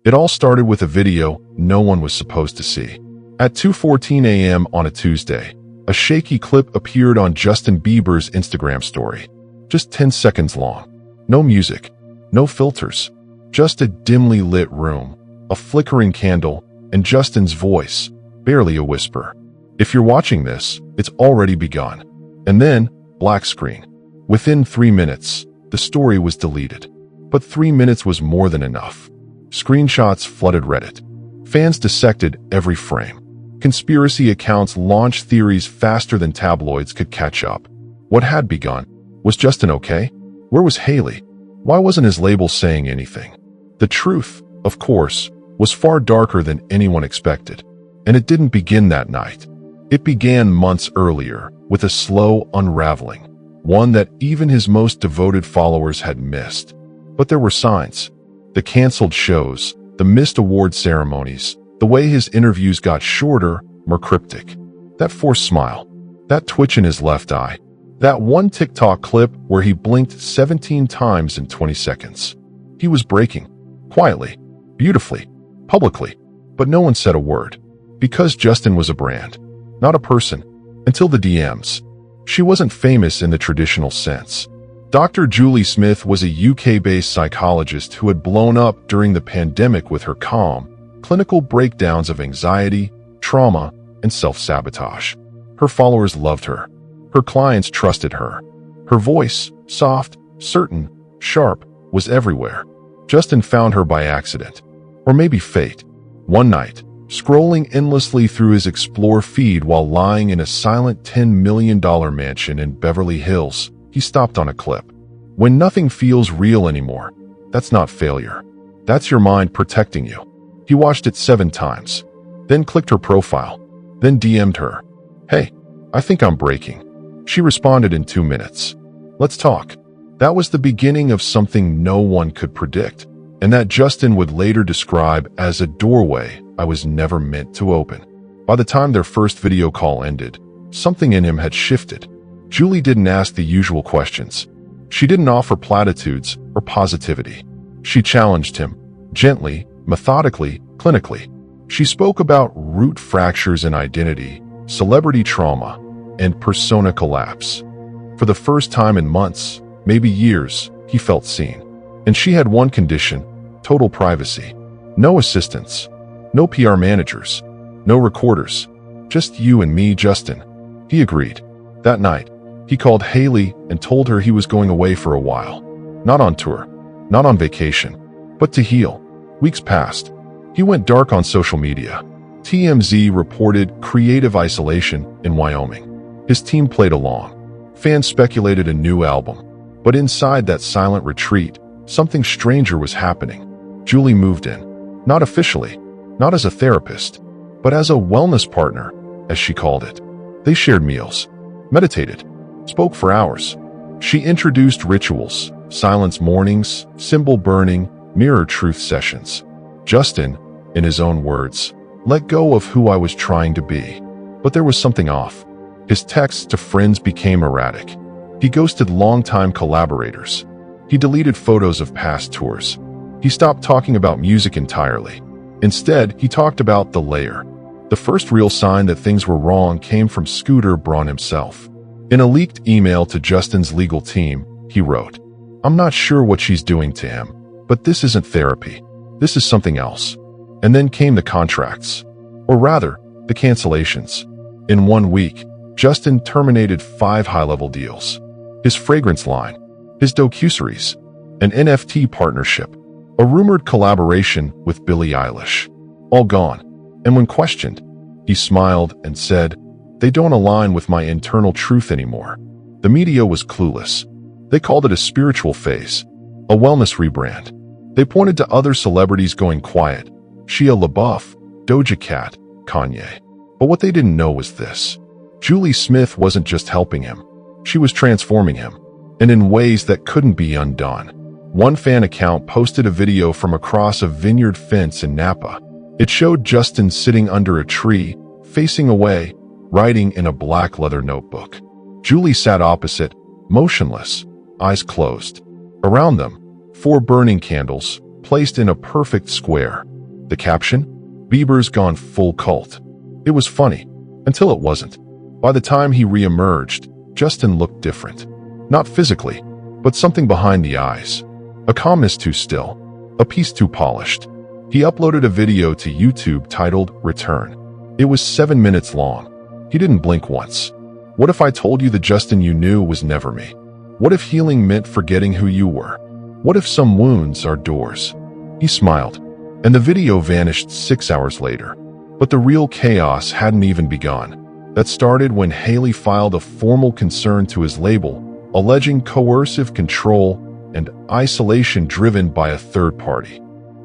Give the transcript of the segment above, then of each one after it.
It all started with a video no one was supposed to see. At 2:14 a.m. on a Tuesday, a shaky clip appeared on Justin Bieber's Instagram story. Just 10 seconds long. No music, no filters, just a dimly lit room, a flickering candle, and Justin's voice, barely a whisper. If you're watching this, it's already begun. And then, black screen. Within 3 minutes, the story was deleted. But 3 minutes was more than enough. Screenshots flooded Reddit. Fans dissected every frame. Conspiracy accounts launched theories faster than tabloids could catch up. What had begun? Was Justin okay? Where was Haley? Why wasn't his label saying anything? The truth, of course, was far darker than anyone expected. And it didn't begin that night. It began months earlier, with a slow unraveling, one that even his most devoted followers had missed. But there were signs. The canceled shows, the missed award ceremonies, the way his interviews got shorter, more cryptic. That forced smile, that twitch in his left eye, that one TikTok clip where he blinked 17 times in 20 seconds. He was breaking, quietly, beautifully, publicly, but no one said a word. Because Justin was a brand, not a person, until the DMs. She wasn't famous in the traditional sense. Dr. Julie Smith was a UK-based psychologist who had blown up during the pandemic with her calm, clinical breakdowns of anxiety, trauma, and self-sabotage. Her followers loved her. Her clients trusted her. Her voice, soft, certain, sharp, was everywhere. Justin found her by accident. Or maybe fate. One night, scrolling endlessly through his Explore feed while lying in a silent $10 million mansion in Beverly Hills, he stopped on a clip. When nothing feels real anymore, that's not failure. That's your mind protecting you. He watched it 7 times, then clicked her profile, then DM'd her. "Hey, I think I'm breaking." She responded in 2 minutes. "Let's talk." That was the beginning of something no one could predict, and that Justin would later describe as a doorway I was never meant to open. By the time their first video call ended, something in him had shifted. Julie didn't ask the usual questions. She didn't offer platitudes or positivity. She challenged him, gently, methodically, clinically. She spoke about root fractures in identity, celebrity trauma, and persona collapse. For the first time in months, maybe years, he felt seen. And she had one condition: total privacy. No assistants, no PR managers, no recorders. Just you and me, Justin. He agreed. That night, he called Haley and told her he was going away for a while. Not on tour, not on vacation, but to heal. Weeks passed. He went dark on social media. TMZ reported creative isolation in Wyoming. His team played along. Fans speculated a new album. But inside that silent retreat, something stranger was happening. Julie moved in. Not officially, not as a therapist, but as a wellness partner, as she called it. They shared meals, meditated, spoke for hours. She introduced rituals, silence mornings, symbol burning, mirror truth sessions. Justin, in his own words, let go of who I was trying to be. But there was something off. His texts to friends became erratic. He ghosted longtime collaborators. He deleted photos of past tours. He stopped talking about music entirely. Instead, he talked about the layer. The first real sign that things were wrong came from Scooter Braun himself. In a leaked email to Justin's legal team, he wrote, "I'm not sure what she's doing to him, but this isn't therapy. This is something else." And then came the contracts. Or rather, the cancellations. In 1 week, Justin terminated 5 high-level deals. His fragrance line, his docuseries, an NFT partnership, a rumored collaboration with Billie Eilish. All gone. And when questioned, he smiled and said, "They don't align with my internal truth anymore." The media was clueless. They called it a spiritual phase, a wellness rebrand. They pointed to other celebrities going quiet: Shia LaBeouf, Doja Cat, Kanye. But what they didn't know was this. Julie Smith wasn't just helping him. She was transforming him, and in ways that couldn't be undone. One fan account posted a video from across a vineyard fence in Napa. It showed Justin sitting under a tree, facing away, writing in a black leather notebook. Julie sat opposite, motionless, eyes closed. Around them, 4 burning candles, placed in a perfect square, The caption? Bieber's gone full cult. It was funny, until it wasn't. By the time he re-emerged, Justin looked different. Not physically, but something behind the eyes. A calmness too still, a peace too polished. He uploaded a video to YouTube titled Return. It was 7 minutes long. He didn't blink once. What if I told you the Justin you knew was never me? What if healing meant forgetting who you were? What if some wounds are doors? He smiled, and the video vanished 6 hours later. But the real chaos hadn't even begun. That started when Haley filed a formal concern to his label, alleging coercive control and isolation driven by a third party.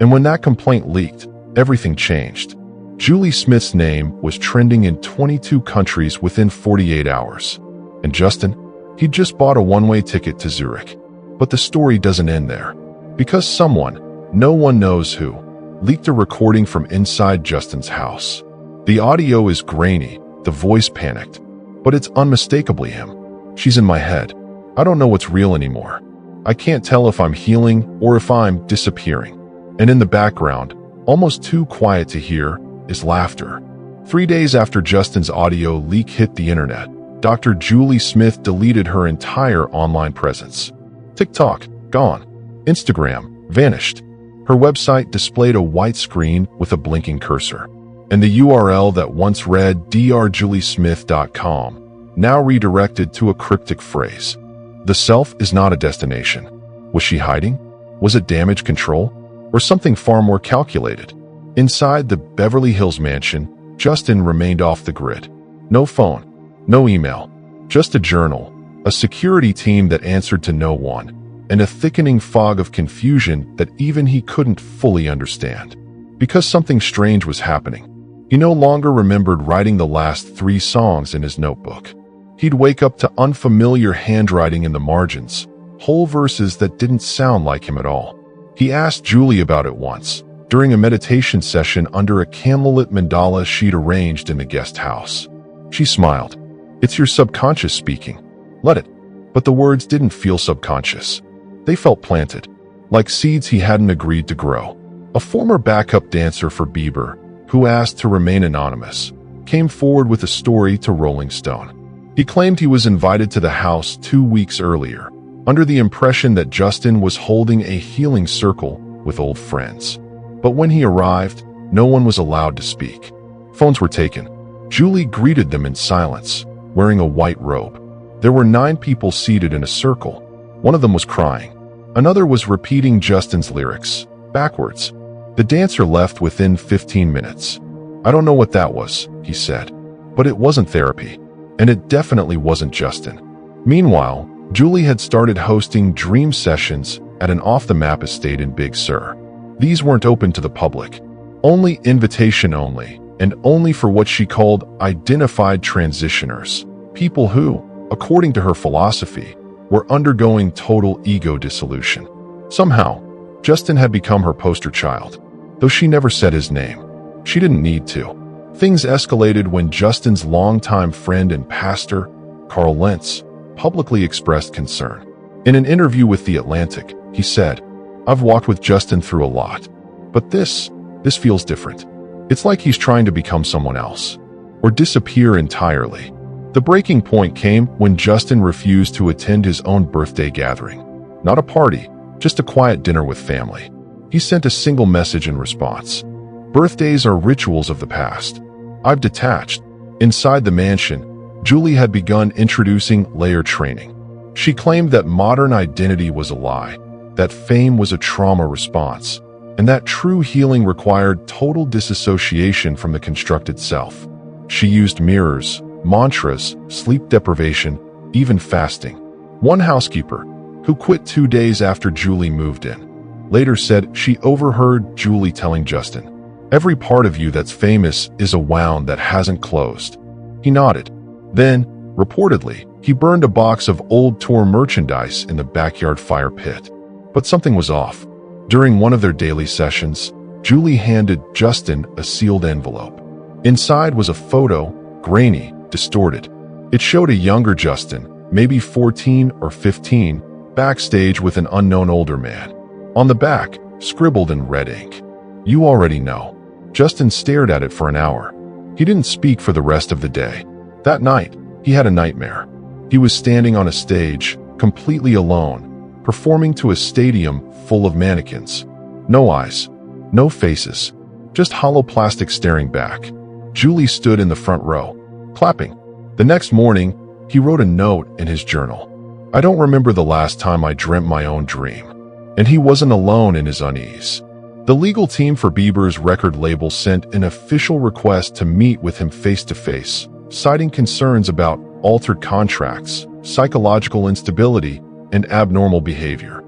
And when that complaint leaked, everything changed. Julie Smith's name was trending in 22 countries within 48 hours. And Justin? He'd just bought a one-way ticket to Zurich. But the story doesn't end there. Because someone, no one knows who, leaked a recording from inside Justin's house. The audio is grainy, the voice panicked, but it's unmistakably him. She's in my head. I don't know what's real anymore. I can't tell if I'm healing or if I'm disappearing. And in the background, almost too quiet to hear, is laughter. 3 days after Justin's audio leak hit the internet, Dr. Julie Smith deleted her entire online presence. TikTok, gone. Instagram, vanished. Her website displayed a white screen with a blinking cursor. And the URL that once read drjuliesmith.com now redirected to a cryptic phrase. The self is not a destination. Was she hiding? Was it damage control? Or something far more calculated? Inside the Beverly Hills mansion, Justin remained off the grid. No phone, no email, just a journal, a security team that answered to no one, and a thickening fog of confusion that even he couldn't fully understand. Because something strange was happening. He no longer remembered writing the last 3 songs in his notebook. He'd wake up to unfamiliar handwriting in the margins, whole verses that didn't sound like him at all. He asked Julie about it once, during a meditation session under a candlelit mandala she'd arranged in the guest house. She smiled. It's your subconscious speaking. Let it. But the words didn't feel subconscious. They felt planted, like seeds he hadn't agreed to grow. A former backup dancer for Bieber, who asked to remain anonymous, came forward with a story to Rolling Stone. He claimed he was invited to the house 2 weeks earlier, under the impression that Justin was holding a healing circle with old friends. But when he arrived, no one was allowed to speak. Phones were taken. Julie greeted them in silence, wearing a white robe. There were 9 people seated in a circle. One of them was crying. Another was repeating Justin's lyrics, backwards. The dancer left within 15 minutes. I don't know what that was, he said. But it wasn't therapy. And it definitely wasn't Justin. Meanwhile, Julie had started hosting dream sessions at an off-the-map estate in Big Sur. These weren't open to the public. Only invitation only, and only for what she called identified transitioners. People who, according to her philosophy, were undergoing total ego dissolution. Somehow, Justin had become her poster child, though she never said his name. She didn't need to. Things escalated when Justin's longtime friend and pastor, Carl Lentz, publicly expressed concern. In an interview with The Atlantic, he said, "I've walked with Justin through a lot, but this feels different. It's like he's trying to become someone else, or disappear entirely." The breaking point came when Justin refused to attend his own birthday gathering. Not a party, just a quiet dinner with family. He sent a single message in response. Birthdays are rituals of the past. I've detached. Inside the mansion, Julie had begun introducing layer training. She claimed that modern identity was a lie, that fame was a trauma response, and that true healing required total disassociation from the constructed self. She used mirrors, mantras, sleep deprivation, even fasting. One housekeeper, who quit 2 days after Julie moved in, later said she overheard Julie telling Justin, "Every part of you that's famous is a wound that hasn't closed." He nodded. Then, reportedly, he burned a box of old tour merchandise in the backyard fire pit. But something was off. During one of their daily sessions, Julie handed Justin a sealed envelope. Inside was a photo, grainy, distorted. It showed a younger Justin, maybe 14 or 15, backstage with an unknown older man. On the back, scribbled in red ink, You already know. Justin stared at it for an hour. He didn't speak for the rest of the day. That night, he had a nightmare. He was standing on a stage, completely alone, performing to a stadium full of mannequins. No eyes, no faces, just hollow plastic staring back. Julie stood in the front row, clapping. The next morning, he wrote a note in his journal. I don't remember the last time I dreamt my own dream. And he wasn't alone in his unease. The legal team for Bieber's record label sent an official request to meet with him face-to-face, citing concerns about altered contracts, psychological instability, and abnormal behavior.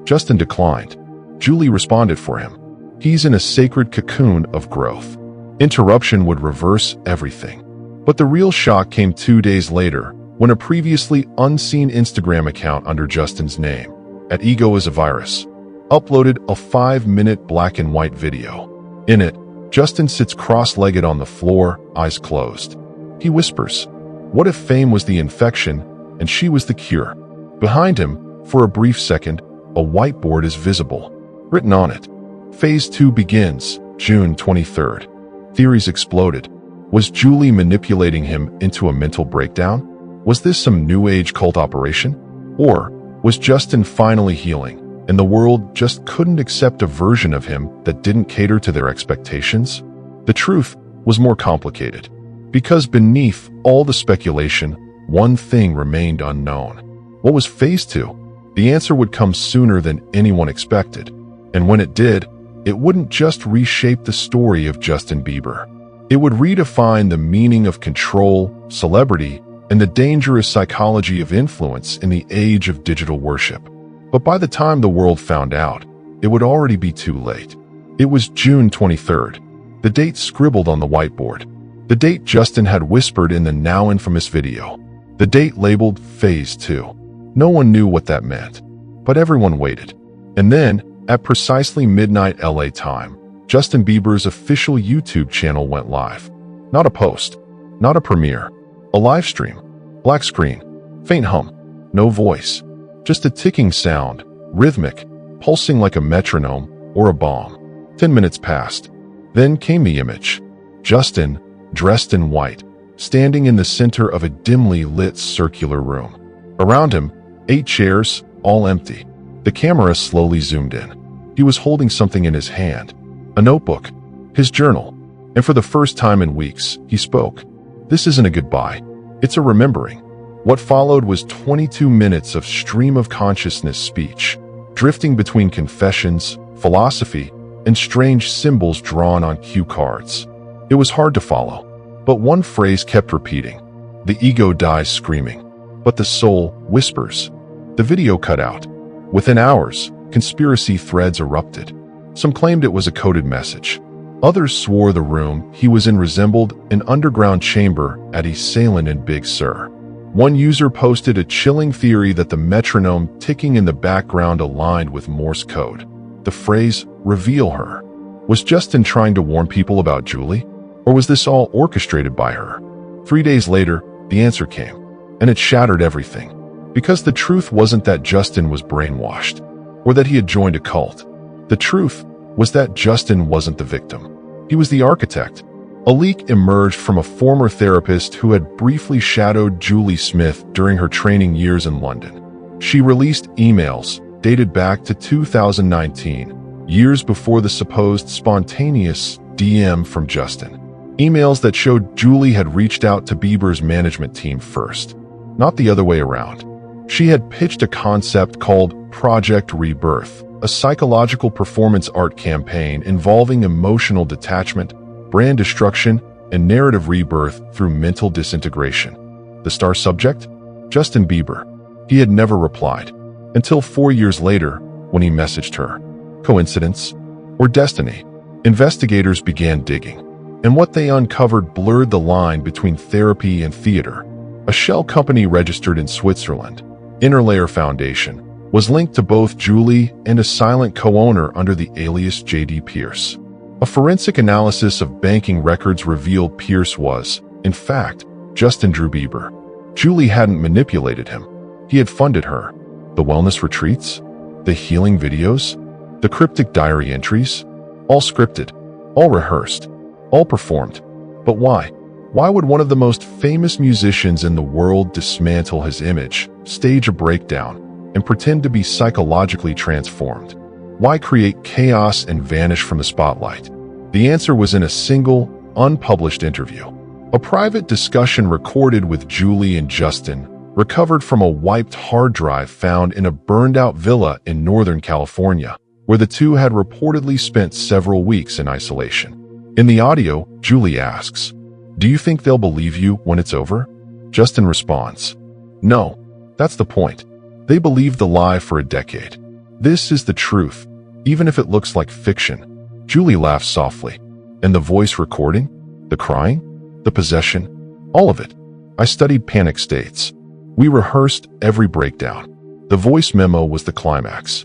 Justin declined. Julie responded for him. He's in a sacred cocoon of growth. Interruption would reverse everything. But the real shock came 2 days later, when a previously unseen Instagram account under Justin's name, at Ego is a Virus, uploaded a 5-minute black and white video. In it, Justin sits cross-legged on the floor, eyes closed. He whispers, "What if fame was the infection and she was the cure?" Behind him, for a brief second, a whiteboard is visible. Written on it, Phase 2 begins, June 23rd. Theories exploded. Was Julie manipulating him into a mental breakdown? Was this some new age cult operation? Or was Justin finally healing, and the world just couldn't accept a version of him that didn't cater to their expectations? The truth was more complicated, because beneath all the speculation, one thing remained unknown. What was Phase 2? The answer would come sooner than anyone expected, and when it did, it wouldn't just reshape the story of Justin Bieber. It would redefine the meaning of control, celebrity, and the dangerous psychology of influence in the age of digital worship. But by the time the world found out, it would already be too late. It was June 23rd, the date scribbled on the whiteboard. The date Justin had whispered in the now infamous video. The date labeled Phase 2. No one knew what that meant, but everyone waited. And then, at precisely midnight LA time, Justin Bieber's official YouTube channel went live. Not a post, not a premiere, a live stream. Black screen, faint hum, no voice, just a ticking sound, rhythmic, pulsing like a metronome or a bomb. 10 minutes passed. Then came the image. Justin, dressed in white, standing in the center of a dimly lit circular room. Around him, 8 chairs, all empty. The camera slowly zoomed in. He was holding something in his hand, a notebook, his journal, and for the first time in weeks, he spoke. This isn't a goodbye. It's a remembering. What followed was 22 minutes of stream of consciousness speech, drifting between confessions, philosophy, and strange symbols drawn on cue cards. It was hard to follow, but one phrase kept repeating. The ego dies screaming, but the soul whispers. The video cut out. Within hours, conspiracy threads erupted. Some claimed it was a coded message. Others swore the room he was in resembled an underground chamber at East Salem in Big Sur. One user posted a chilling theory that the metronome ticking in the background aligned with Morse code. The phrase, "reveal her." Was Justin trying to warn people about Julie? Or was this all orchestrated by her? 3 days later, the answer came, and it shattered everything. Because the truth wasn't that Justin was brainwashed, or that he had joined a cult. The truth was that Justin wasn't the victim. He was the architect. A leak emerged from a former therapist who had briefly shadowed Julie Smith during her training years in London. She released emails dated back to 2019, years before the supposed spontaneous DM from Justin. Emails that showed Julie had reached out to Bieber's management team first, not the other way around. She had pitched a concept called Project Rebirth, a psychological performance art campaign involving emotional detachment, brand destruction, and narrative rebirth through mental disintegration. The star subject? Justin Bieber. He had never replied, until 4 years later when he messaged her. Coincidence? Or destiny? Investigators began digging, and what they uncovered blurred the line between therapy and theater. A shell company registered in Switzerland, Interlayer Foundation, was linked to both Julie and a silent co-owner under the alias J.D. Pierce. A forensic analysis of banking records revealed Pierce was, in fact, Justin Drew Bieber. Julie hadn't manipulated him. He had funded her. The wellness retreats? The healing videos? The cryptic diary entries? All scripted, all rehearsed, all performed. But why? Why would one of the most famous musicians in the world dismantle his image, stage a breakdown, and pretend to be psychologically transformed? Why create chaos and vanish from the spotlight? The answer was in a single, unpublished interview. A private discussion recorded with Julie and Justin, recovered from a wiped hard drive found in a burned-out villa in Northern California, where the two had reportedly spent several weeks in isolation. In the audio, Julie asks, "Do you think they'll believe you when it's over?" Justin responds, "No, that's the point. They believed the lie for a decade. This is the truth, even if it looks like fiction." Julie laughs softly. "And the voice recording? The crying? The possession? All of it. I studied panic states. We rehearsed every breakdown. The voice memo was the climax.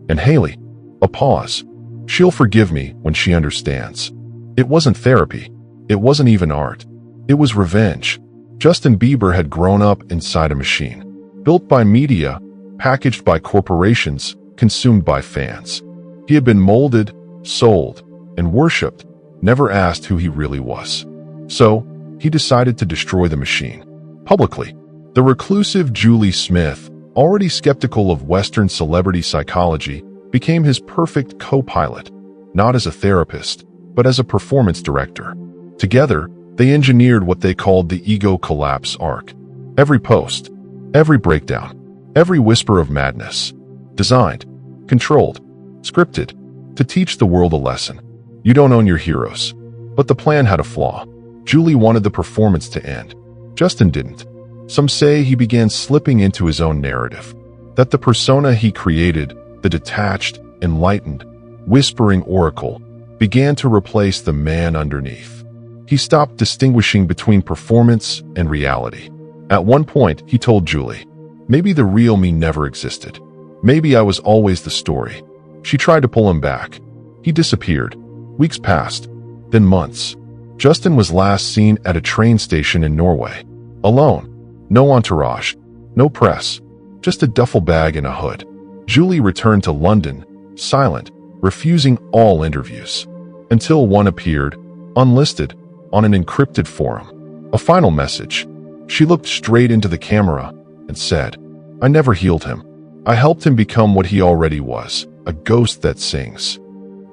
And Haley, a pause. She'll forgive me when she understands. It wasn't therapy. It wasn't even art. It was revenge." Justin Bieber had grown up inside a machine, built by media, packaged by corporations, consumed by fans. He had been molded, sold, and worshipped, never asked who he really was. So, he decided to destroy the machine. Publicly. The reclusive Julie Smith, already skeptical of Western celebrity psychology, became his perfect co-pilot, not as a therapist, but as a performance director. Together, they engineered what they called the ego collapse arc. Every post, every breakdown, every whisper of madness. Designed, controlled, scripted, to teach the world a lesson. You don't own your heroes. But the plan had a flaw. Julie wanted the performance to end. Justin didn't. Some say he began slipping into his own narrative. That the persona he created, the detached, enlightened, whispering oracle, began to replace the man underneath. He stopped distinguishing between performance and reality. At one point, he told Julie, "Maybe the real me never existed. Maybe I was always the story." She tried to pull him back. He disappeared. Weeks passed, then months. Justin was last seen at a train station in Norway. Alone. No entourage. No press. Just a duffel bag and a hood. Julie returned to London, silent, refusing all interviews. Until one appeared, unlisted, on an encrypted forum. A final message. She looked straight into the camera and said, "I never healed him. I helped him become what he already was, a ghost that sings."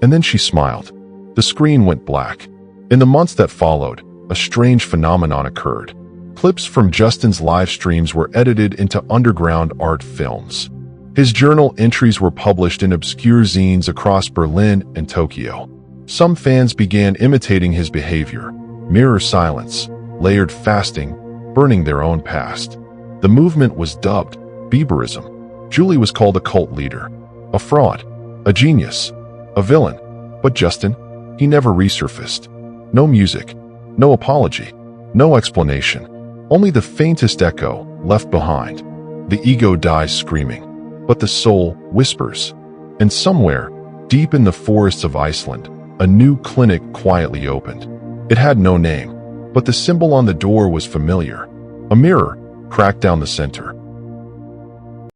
And then she smiled. The screen went black. In the months that followed, a strange phenomenon occurred. Clips from Justin's live streams were edited into underground art films. His journal entries were published in obscure zines across Berlin and Tokyo. Some fans began imitating his behavior, mirror silence, layered fasting, burning their own past. The movement was dubbed Bieberism. Julie was called a cult leader, a fraud, a genius, a villain. But Justin, he never resurfaced. No music, no apology, no explanation. Only the faintest echo left behind. The ego dies screaming, but the soul whispers. And somewhere, deep in the forests of Iceland, a new clinic quietly opened. It had no name, but the symbol on the door was familiar. A mirror, cracked down the center.